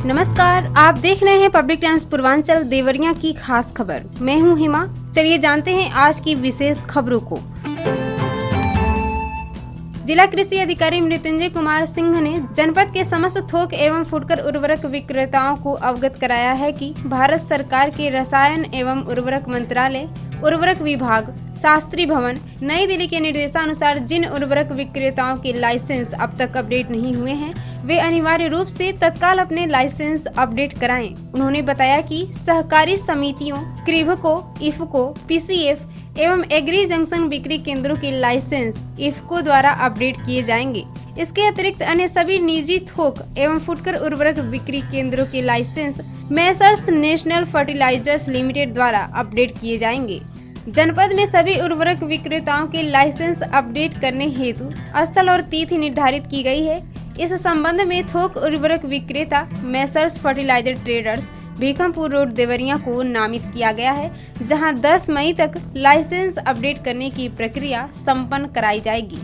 नमस्कार, आप देख रहे हैं पब्लिक टाइम्स पूर्वांचल देवरिया की खास खबर। मैं हूं हिमा। चलिए जानते हैं आज की विशेष खबरों को। जिला कृषि अधिकारी मृत्युंजय कुमार सिंह ने जनपद के समस्त थोक एवं फुटकर उर्वरक विक्रेताओं को अवगत कराया है कि भारत सरकार के रसायन एवं उर्वरक मंत्रालय, उर्वरक विभाग, शास्त्री भवन, नई दिल्ली के निर्देशानुसार जिन उर्वरक विक्रेताओं के लाइसेंस अब तक अपडेट नहीं हुए हैं, वे अनिवार्य रूप से तत्काल अपने लाइसेंस अपडेट कराएं। उन्होंने बताया कि सहकारी समितियों, क्रिभको, इफको, पीसीएफ एवं एग्री जंक्शन बिक्री केंद्रों के लाइसेंस इफको द्वारा अपडेट किए जाएंगे। इसके अतिरिक्त अन्य सभी निजी थोक एवं फुटकर उर्वरक बिक्री केंद्रों के licence Messrs National Fertilizers Limited द्वारा अपडेट किए जाएंगे। जनपद में सभी उर्वरक विक्रेताओं के लाइसेंस अपडेट करने हेतु स्थल और तिथि निर्धारित की गई है। इस संबंध में थोक उर्वरक विक्रेता Messrs Fertilizer Traders Bhikhampur Road Deoria को नामित किया गया है, जहां 10 मई तक लाइसेंस अपडेट करने की प्रक्रिया संपन्न कराई जाएगी।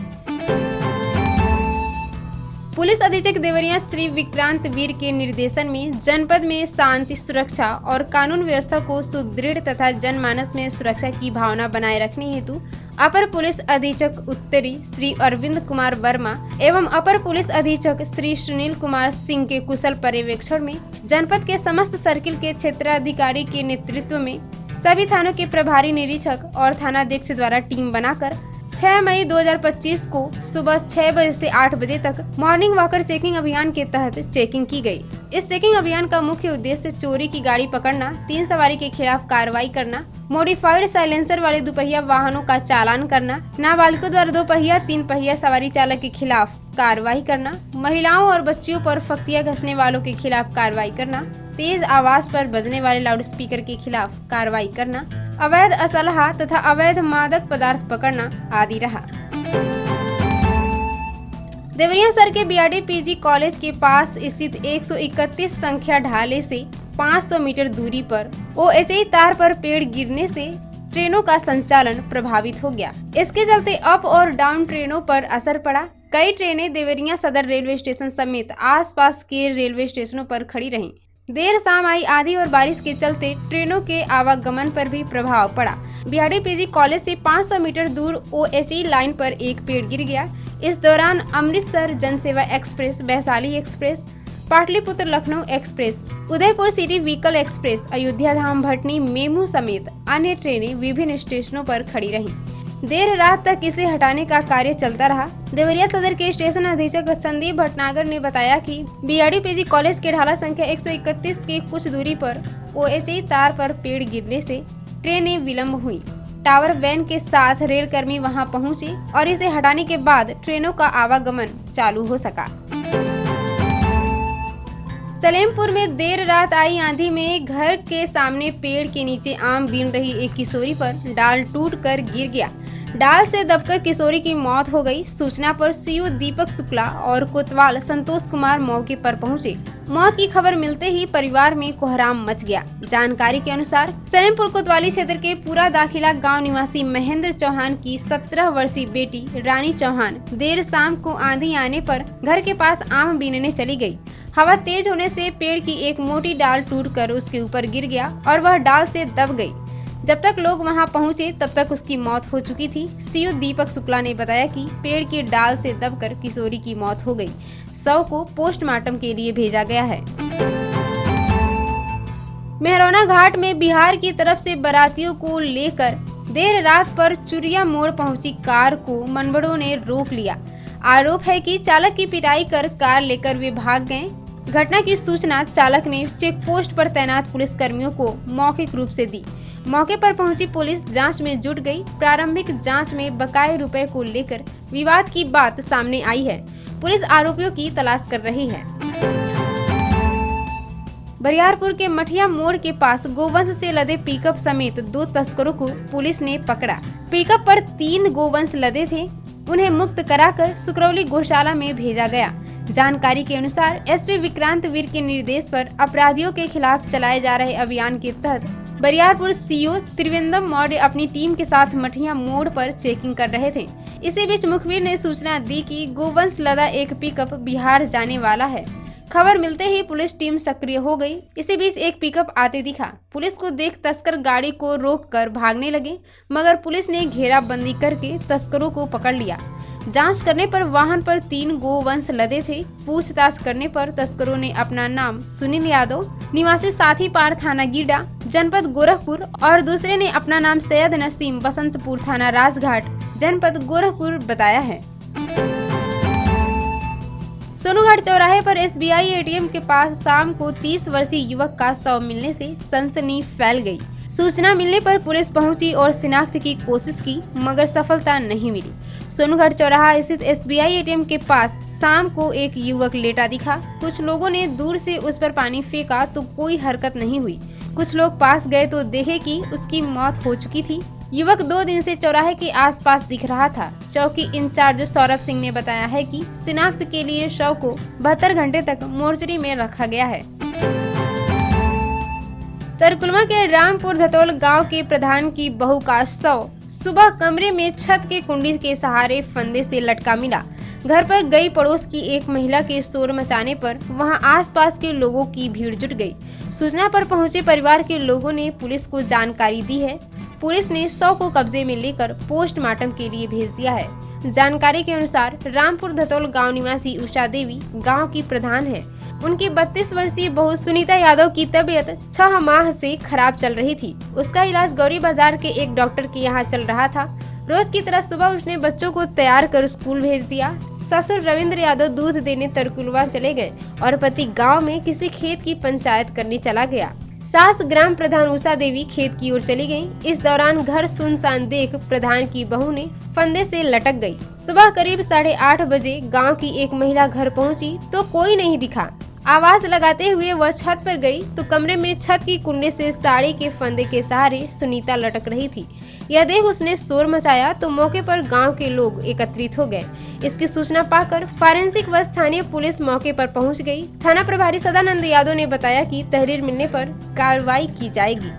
पुलिस अधीक्षक देवरिया श्री विक्रांत वीर के निर्देशन में जनपद में शांति, सुरक्षा और कानून व्यवस्था को सुदृढ़ तथा जनमानस में सुरक्षा की भावना बनाए रखने हेतु अपर पुलिस अधीक्षक उत्तरी श्री अरविंद कुमार वर्मा एवं अपर पुलिस अधीक्षक श्री सुनील कुमार सिंह के कुशल पर्यवेक्षण में जनपद के समस्त सर्किल के क्षेत्राधिकारी के नेतृत्व में सभी थानों के प्रभारी निरीक्षक और थानाध्यक्ष द्वारा टीम बनाकर 6 मई 2025 को सुबह 6 बजे से 8 बजे तक मॉर्निंग वॉकर चेकिंग अभियान के तहत चेकिंग की गई। इस चेकिंग अभियान का मुख्य उद्देश्य चोरी की गाड़ी पकड़ना, 3 सवारी के खिलाफ कार्रवाई करना, मॉडिफाइड साइलेंसर वाले दुपहिया वाहनों का चालान करना, नाबालिगों द्वारा 2 पहिया 3 पहिया सवारी चालक के खिलाफ कार्रवाई करना, महिलाओं और बच्चियों पर फख्तियां घसने वालों के खिलाफ कार्रवाई करना, तेज आवाज पर बजने वाले लाउडस्पीकर के खिलाफ कार्रवाई करना, अवैध असलहा तथा अवैध मादक पदार्थ पकड़ना आदि रहा। देवरिया सर के बीआरडी पीजी कॉलेज के पास स्थित 131 संख्या ढाले से 500 मीटर दूरी पर ओएचई तार पर पेड़ गिरने से ट्रेनों का संचालन प्रभावित हो गया। इसके चलते अप और डाउन ट्रेनों पर असर पड़ा। कई ट्रेनें देवरिया सदर रेलवे स्टेशन समेत आसपास के रेलवे स्टेशनों पर खड़ी रहीं। देर शाम आई आंधी और बारिश के चलते ट्रेनों के आवागमन पर भी प्रभाव पड़ा। बीआरडी पीजी कॉलेज से 500 मीटर दूर ओएचई लाइन पर एक पेड़ गिर गया। इस दौरान Amritsar Jansewa express, Vaishali express, Pataliputra Lucknow express, Udaipur city vehicle express, Ayodhya Dham Bhatni MEMU समेत अन्य ट्रेनें विभिन्न स्टेशनों पर खड़ी रहीं। देर रात तक इसे हटाने का कार्य चलता रहा। देवरिया सदर के स्टेशन अधीक्षक संदीप भटनागर ने बताया कि बीआरडी पीजी कॉलेज के ढाला संख्या 131 के कुछ दूरी पर ओएचई तार पर पेड़ गिरने से ट्रेनें विलम्ब हुई। टावर वैन के साथ रेल कर्मी वहां पहुंचे और इसे हटाने के बाद ट्रेनों का आवागमन चालू हो सका। सलेमपुर में देर रात आई आंधी में घर के सामने पेड़ के नीचे आम बीन रही एक किशोरी पर डाल टूटकर गिर गया। डाल से दबकर किशोरी की मौत हो गई। सूचना पर सीओ दीपक शुक्ला और कोतवाल संतोष कुमार मौके पर पहुंचे। मौत की खबर मिलते ही परिवार में कोहराम मच गया। जानकारी के अनुसार सलेमपुर कोतवाली क्षेत्र के पूरा दाखिला गांव निवासी महेंद्र चौहान की 17 वर्षीय बेटी रानी चौहान देर शाम को आंधी आने पर घर के पास आम बीनने चली गई। हवा तेज होने से पेड़ की एक मोटी डाल टूटकर उसके ऊपर गिर गया और वह डाल से दब गई। जब तक लोग वहां पहुंचे तब तक उसकी मौत हो चुकी थी। सीओ दीपक शुक्ला ने बताया कि पेड़ की डाल से दबकर किशोरी की मौत हो गई। शव को पोस्टमार्टम के लिए भेजा गया है। मेहरौना घाट में बिहार की तरफ से बारातियों को लेकर देर रात पर चुरिया मोड़ पहुंची कार को मनबड़ों ने रोक लिया। आरोप है कि चालक की पिटाई कर कार लेकर वे भाग गए। घटना की सूचना चालक ने चेक पोस्ट पर तैनात पुलिस कर्मियों को मौखिक रूप से दी। मौके पर पहुंची पुलिस जांच में जुट गई। प्रारंभिक जांच में बकाये रुपए को लेकर विवाद की बात सामने आई है। पुलिस आरोपियों की तलाश कर रही है। बरियारपुर के मठिया मोड़ के पास गोवंश से लदे पिकअप समेत 2 तस्करों को पुलिस ने पकड़ा। पिकअप पर 3 गोवंश लदे थे। उन्हें मुक्त कराकर सुकरौली गौशाला में भेजा गया। जानकारी के अनुसार एसपी विक्रांत वीर के निर्देश पर अपराधियों के खिलाफ चलाए जा रहे अभियान के तहत बरियारपुर सीओ त्रिवेंद्रम मौर्य अपनी टीम के साथ मठिया मोड़ पर चेकिंग कर रहे थे। इसी बीच मुखबिर ने सूचना दी कि गोवंश लदा एक पिकअप बिहार जाने वाला है। खबर मिलते ही पुलिस टीम सक्रिय हो गई। इसी बीच एक पिकअप आते दिखा। पुलिस को देख तस्कर गाड़ी को रोककर भागने लगे, मगर पुलिस ने घेराबंदी करके तस्करों को पकड़ लिया। जांच करने पर वाहन पर 3 गोवंश लदे थे। पूछताछ करने पर तस्करों ने अपना नाम सुनील यादव, निवासी साथी पार थाना गीडा, जनपद गोरखपुर, और दूसरे ने अपना नाम सैयद नसीम, बसंतपुर थाना राजघाट, जनपद गोरखपुर बताया है। सोनूघाट चौराहे पर SBI ATM के पास शाम को 30 वर्षीय युवक का शव मिलने से सनसनी फैल गई। सूचना मिलने पर पुलिस पहुंची और शिनाख्त की कोशिश की, मगर सफलता नहीं मिली। सोनूघाट चौराहा स्थित SBI ATM के पास शाम को एक युवक लेटा दिखा। कुछ लोगों ने दूर से उस पर पानी फेंका तो कोई हरकत नहीं हुई। कुछ लोग पास गए तो देखे कि उसकी मौत हो चुकी थी। युवक 2 दिन से चौराहे के आसपास दिख रहा था। चौकी इंचार्ज सौरभ सिंह ने बताया है कि शिनाख्त के लिए शव को 72 घंटे तक मोर्चरी में रखा गया है। तरकुलमा के रामपुर धतौल गांव के प्रधान की बहू का शव सुबह कमरे में छत के कुंडी के सहारे फंदे से लटका मिला। घर पर गई पड़ोस की एक महिला के शोर मचाने पर वहां आसपास के लोगों की भीड़ जुट गई। सूचना पर पहुंचे परिवार के लोगों ने पुलिस को जानकारी दी है। पुलिस ने शव को कब्जे में लेकर पोस्टमार्टम के लिए भेज दिया है। जानकारी के अनुसार रामपुर धतौल गांव निवासी उषा देवी गांव की प्रधान है। उनकी 32 वर्षीय बहू सुनीता यादव की तबीयत 6 माह से खराब चल रही थी। उसका इलाज गौरी बाजार के एक डॉक्टर के यहाँ चल रहा था। रोज की तरह सुबह उसने बच्चों को तैयार कर स्कूल भेज दिया। ससुर रविंद्र यादव दूध देने तरकुलवा चले गए और पति गांव में किसी खेत की पंचायत करने चला गया। सास ग्राम प्रधान उषा देवी खेत की ओर चली गयी। इस दौरान घर सुनसान देख प्रधान की बहू ने फंदे से लटक गई। सुबह करीब 8:30 बजे गांव की एक महिला घर पहुंची तो कोई नहीं दिखा। आवाज लगाते हुए वह छत पर गई तो कमरे में छत की कुंडे से साड़ी के फंदे के सहारे सुनीता लटक रही थी। यह देख उसने शोर मचाया तो मौके पर गांव के लोग एकत्रित हो गए। इसकी सूचना पाकर फॉरेंसिक व स्थानीय पुलिस मौके पर पहुंच गई। थाना प्रभारी सदानंद यादव ने बताया कि तहरीर मिलने पर कार्रवाई की जाएगी।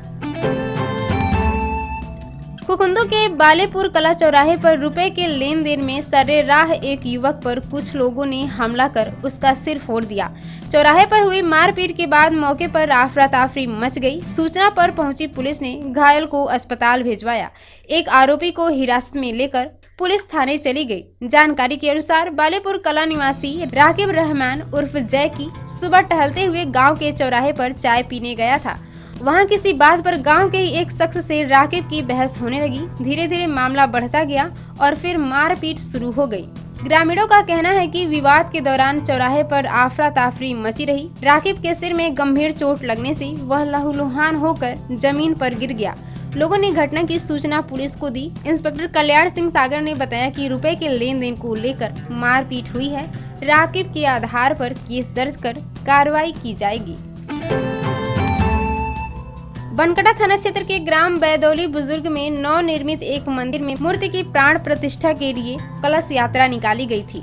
कुकुंदो के बालेपुर कला चौराहे पर रुपए के लेन देन में सरेराह एक युवक पर कुछ लोगों ने हमला कर उसका सिर फोड़ दिया। चौराहे पर हुई मारपीट के बाद मौके पर अफरा तफरी मच गई। सूचना पर पहुंची पुलिस ने घायल को अस्पताल भिजवाया। एक आरोपी को हिरासत में लेकर पुलिस थाने चली गई। जानकारी के अनुसार बालेपुर कला निवासी राकिब रहमान उर्फ जय की सुबह टहलते हुए गाँव के चौराहे पर चाय पीने गया था। वहां किसी बात पर गांव के एक शख्स से राकिब की बहस होने लगी। धीरे धीरे मामला बढ़ता गया और फिर मारपीट शुरू हो गई। ग्रामीणों का कहना है कि विवाद के दौरान चौराहे पर अफरा तफरी मची रही। राकिब के सिर में गंभीर चोट लगने से वह लहूलुहान होकर जमीन पर गिर गया। लोगों ने घटना की सूचना पुलिस को दी। इंस्पेक्टर कल्याण सिंह सागर ने बताया कि रुपए के लेन देन को लेकर मारपीट हुई है। राकिब के आधार पर केस दर्ज कर कार्रवाई की जाएगी। बनकटा थाना क्षेत्र के ग्राम बैदौली बुजुर्ग में नवनिर्मित एक मंदिर में मूर्ति की प्राण प्रतिष्ठा के लिए कलश यात्रा निकाली गई थी।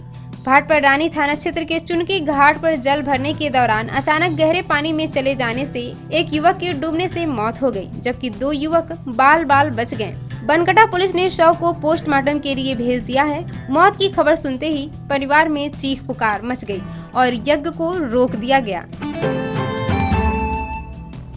भाटपर रानी थाना क्षेत्र के चुनकी घाट पर जल भरने के दौरान अचानक गहरे पानी में चले जाने से एक युवक की डूबने से मौत हो गई, जबकि 2 युवक बाल बाल बच गए। बनकटा पुलिस ने शव को पोस्टमार्टम के लिए भेज दिया है। मौत की खबर सुनते ही परिवार में चीख पुकार मच गई और यज्ञ को रोक दिया गया।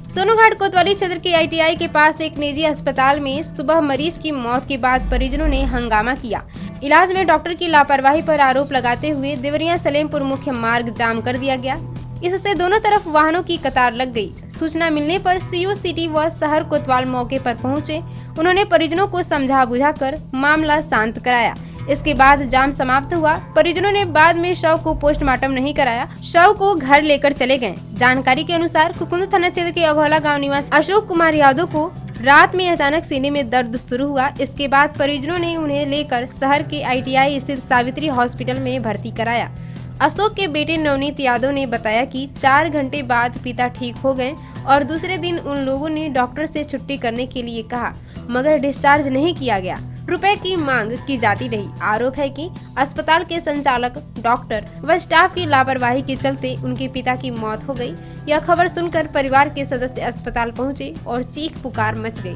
सोनूघाट कोतवाली क्षेत्र के ITI के पास एक निजी अस्पताल में सुबह मरीज की मौत के बाद परिजनों ने हंगामा किया। इलाज में डॉक्टर की लापरवाही पर आरोप लगाते हुए देवरिया सलेमपुर मुख्य मार्ग जाम कर दिया गया। इससे दोनों तरफ वाहनों की कतार लग गई। सूचना मिलने पर CO सिटी व शहर कोतवाल मौके पर पहुंचे। उन्होंने परिजनों को समझा बुझाकर मामला शांत कराया। इसके बाद जाम समाप्त हुआ। परिजनों ने बाद में शव को पोस्टमार्टम नहीं कराया, शव को घर लेकर चले गए। जानकारी के अनुसार कुकुंद थाना क्षेत्र के अघौला गांव निवासी अशोक कुमार यादव को रात में अचानक सीने में दर्द शुरू हुआ। इसके बाद परिजनों ने उन्हें लेकर शहर के ITI स्थित सावित्री हॉस्पिटल में भर्ती कराया। अशोक के बेटे नवनीत यादव ने बताया कि 4 घंटे बाद पिता ठीक हो गए और दूसरे दिन उन लोगों ने डॉक्टर से छुट्टी करने के लिए कहा, मगर डिस्चार्ज नहीं किया गया। रुपए की मांग की जाती रही। आरोप है कि अस्पताल के संचालक, डॉक्टर व स्टाफ की लापरवाही के चलते उनके पिता की मौत हो गई। यह खबर सुनकर परिवार के सदस्य अस्पताल पहुंचे और चीख पुकार मच गई।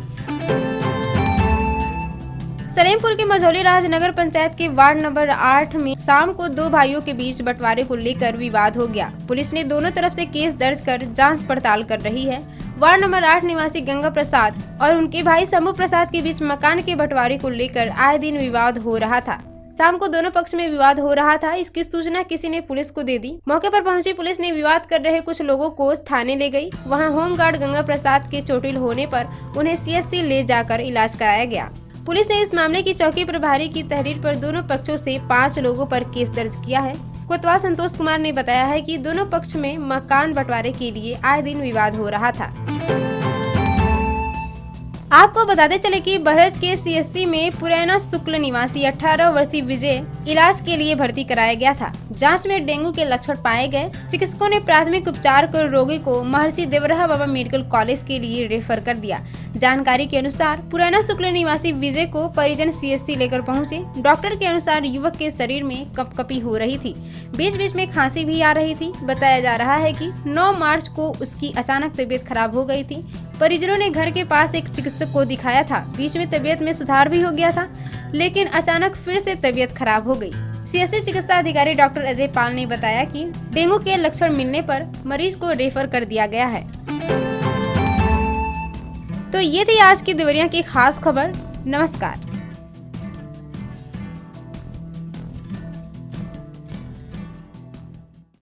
सलेमपुर के मझौली राज नगर पंचायत के वार्ड नंबर 8 में शाम को दो भाइयों के बीच बंटवारे को लेकर विवाद हो गया। पुलिस ने दोनों तरफ से केस दर्ज कर जांच पड़ताल कर रही है। वार्ड नंबर 8 निवासी गंगा प्रसाद और उनके भाई शंभू प्रसाद के बीच मकान के बंटवारे को लेकर आए दिन विवाद हो रहा था। शाम को दोनों पक्ष में विवाद हो रहा था। इसकी सूचना किसी ने पुलिस को दे दी। मौके पर पहुंची पुलिस ने विवाद कर रहे कुछ लोगों को थाने ले गई। वहां होमगार्ड गंगा प्रसाद के चोटिल होने पर उन्हें सीएससी ले जाकर इलाज कराया गया। पुलिस ने इस मामले की चौकी प्रभारी की तहरीर पर दोनों पक्षों से 5 लोगों पर केस दर्ज किया है। कोतवाल संतोष कुमार ने बताया है कि दोनों पक्ष में मकान बंटवारे के लिए आए दिन विवाद हो रहा था। आपको बताते चले कि बहरच के सीएससी में पुरैना शुक्ल निवासी 18 वर्षीय विजय इलाज के लिए भर्ती कराया गया था। जांच में डेंगू के लक्षण पाए गए। चिकित्सकों ने प्राथमिक उपचार कर रोगी को महर्षि देवराहा बाबा मेडिकल कॉलेज के लिए रेफर कर दिया। जानकारी के अनुसार पुरैना शुक्ल निवासी विजय को परिजन सीएससी लेकर पहुंचे। डॉक्टर के अनुसार युवक के शरीर में कपकपी हो रही थी, बीच बीच में खांसी भी आ रही थी। बताया जा रहा है कि 9 मार्च को उसकी अचानक तबीयत खराब हो गई थी। परिजनों ने घर के पास एक चिकित्सक को दिखाया था। बीच में तबीयत में सुधार भी हो गया था, लेकिन अचानक फिर से तबीयत खराब हो गई। सीएससी चिकित्सा अधिकारी डॉक्टर अजय पाल ने बताया कि डेंगू के लक्षण मिलने पर मरीज को रेफर कर दिया गया है। तो ये थी आज की देवरिया की खास खबर। नमस्कार।